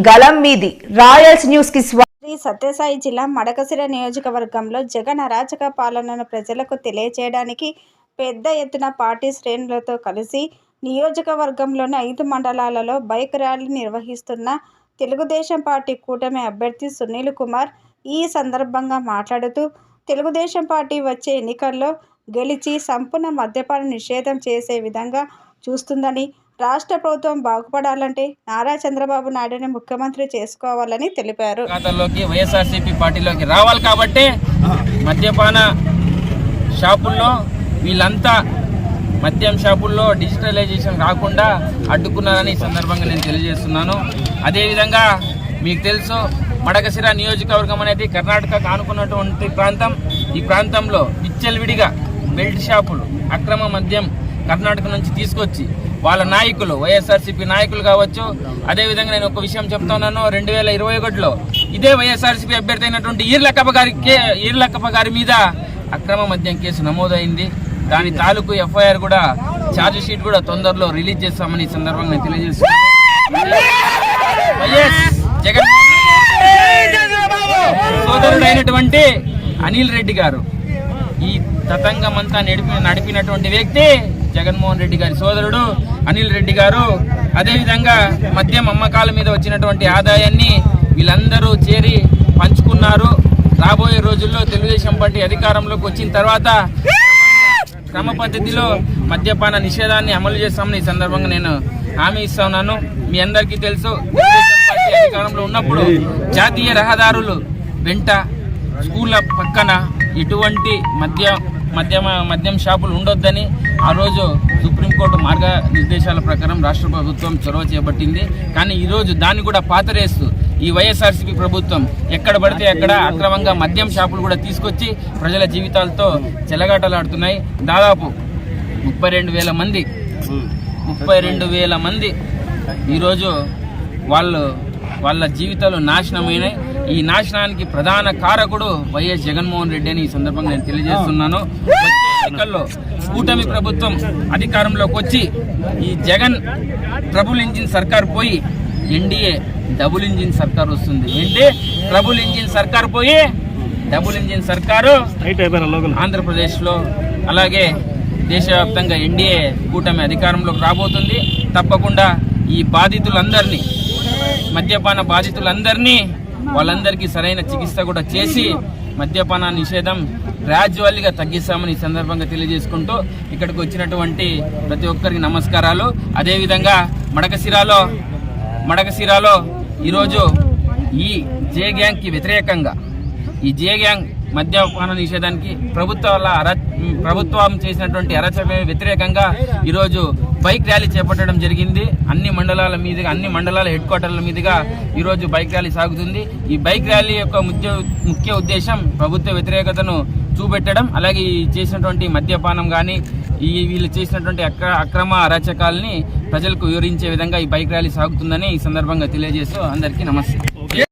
గలం మీది Royals news కి శ్రీ సత్యసాయి జిల్లా మడకశిర నియోజకవర్గంలో జగన్ అరాచక పాలనను ప్రజలకు తెలియజేయడానికి పెద్ద ఎత్తున పార్టీ శ్రేణులతో కలిసి నియోజకవర్గంలోని 5 మండలాలలో బైక్ ర్యాలీ నిర్వహిస్తున్న తెలుగుదేశం పార్టీ కూటమి అభ్యర్థి సునీల్ కుమార్ ఈ సందర్భంగా మాట్లాడుతూ తెలుగుదేశం పార్టీ వచ్చే ఎన్నికల్లో గెలిచి సంపూర్ణ మద్యపాన నిషేధం చేసే విధంగా చూస్తుందని, రాష్ట్ర ప్రభుత్వం బాగుపడాలంటే నారా చంద్రబాబు నాయుడుని ముఖ్యమంత్రి చేసుకోవాలని తెలిపారు. ఖాతాలోకి వైఎస్ఆర్సీపీ పార్టీలోకి రావాలి కాబట్టి మద్యపాన షాపుల్లో వీళ్ళంతా మద్యం షాపుల్లో డిజిటలైజేషన్ కాకుండా అడ్డుకున్నారని ఈ సందర్భంగా నేను తెలియజేస్తున్నాను. అదేవిధంగా మీకు తెలుసు, మడకశిర నియోజకవర్గం అనేది కర్ణాటకకు ఆనుకున్నటువంటి ప్రాంతం. ఈ ప్రాంతంలో విచ్చలవిడిగా బెల్ట్ షాపులు, అక్రమ మద్యం కర్ణాటక నుంచి తీసుకొచ్చి వాళ్ళ నాయకులు, వైఎస్ఆర్సీపీ నాయకులు కావచ్చు. అదేవిధంగా నేను ఒక విషయం చెప్తున్నాను, 2021లో ఇదే వైఎస్ఆర్సీపీ అభ్యర్థి అయినటువంటి ఈర్లక్కప్ప గారి మీద అక్రమ మద్యం కేసు నమోదైంది. దాని తాలూకు ఎఫ్ఐఆర్ కూడా, ఛార్జ్ షీట్ కూడా తొందరలో రిలీజ్ చేస్తామని ఈ సందర్భంగా నేను తెలియజేస్తున్నాను. వైఎస్ జగన్ సోదరుడు అయినటువంటి అనిల్ రెడ్డి గారు, ఈ తతంగమంతా నడిపినటువంటి వ్యక్తి జగన్మోహన్ రెడ్డి గారి సోదరుడు అనిల్ రెడ్డి గారు. అదేవిధంగా మద్యం అమ్మకాల మీద వచ్చినటువంటి ఆదాయాన్ని వీళ్ళందరూ చేరి పంచుకున్నారు. రాబోయే రోజుల్లో తెలుగుదేశం పార్టీ అధికారంలోకి వచ్చిన తర్వాత క్రమ పద్ధతిలో మద్యపాన నిషేధాన్ని అమలు చేస్తామని ఈ సందర్భంగా నేను హామీ ఇస్తున్నాను. మీ అందరికీ తెలుసు, తెలుగుదేశం పార్టీ అధికారంలో ఉన్నప్పుడు జాతీయ రహదారులు వెంట, స్కూళ్ళ పక్కన ఎటువంటి మద్యం షాపులు ఉండొద్దని ఆ రోజు సుప్రీంకోర్టు మార్గనిర్దేశాల ప్రకారం రాష్ట్ర ప్రభుత్వం చొరవ చేపట్టింది. కానీ ఈరోజు దాన్ని కూడా పాతరేస్తూ ఈ వైఎస్ఆర్సీపీ ప్రభుత్వం ఎక్కడ పడితే అక్కడ అక్రమంగా మద్యం షాపులు కూడా తీసుకొచ్చి ప్రజల జీవితాలతో చెలగాటలాడుతున్నాయి. దాదాపు 32,000 మంది ఈరోజు వాళ్ళ జీవితాలు నాశనమైనాయి. ఈ నాశనానికి ప్రధాన కారకుడు వైఎస్ జగన్మోహన్ రెడ్డి అని ఈ సందర్భంగా నేను తెలియజేస్తున్నాను. ఎన్నికల్లో కూటమి ప్రభుత్వం అధికారంలోకి వచ్చి ఈ జగన్ ట్రబుల్ ఇంజిన్ సర్కార్ పోయి ఎన్డీఏ డబుల్ ఇంజిన్ సర్కార్ వస్తుంది. ఏంటి ట్రబుల్ ఇంజిన్ సర్కార్ పోయి డబుల్ ఇంజిన్ సర్కారు ఆంధ్రప్రదేశ్లో, అలాగే దేశవ్యాప్తంగా ఎన్డీఏ కూటమి అధికారంలోకి రాబోతుంది. తప్పకుండా ఈ బాధితులందరినీ, మద్యపాన బాధితులందరినీ, వాళ్ళందరికీ సరైన చికిత్స కూడా చేసి మద్యపాన నిషేధం గ్రాడ్యువల్గా తగ్గిస్తామని ఈ సందర్భంగా తెలియజేసుకుంటూ ఇక్కడికి వచ్చినటువంటి ప్రతి ఒక్కరికి నమస్కారాలు. అదేవిధంగా మడకశిరాలో ఈరోజు ఈ జే గ్యాంగ్కి వ్యతిరేకంగా, ఈ జే గ్యాంగ్ మద్యపాన నిషేధానికి ప్రభుత్వం చేసినటువంటి అరాచక వ్యతిరేకంగా ఈరోజు బైక్ ర్యాలీ చేపట్టడం జరిగింది. అన్ని మండలాల హెడ్ క్వార్టర్ల మీదుగా ఈరోజు బైక్ ర్యాలీ సాగుతుంది. ఈ బైక్ ర్యాలీ యొక్క ముఖ్య ఉద్దేశం ప్రభుత్వ వ్యతిరేకతను చూపెట్టడం, అలాగే చేసినటువంటి మద్యపానం కానీ వీళ్ళు చేసినటువంటి అక్రమ అరాచకాలని ప్రజలకు వివరించే విధంగా ఈ బైక్ ర్యాలీ సాగుతుందని ఈ సందర్భంగా తెలియజేస్తూ అందరికీ నమస్తే.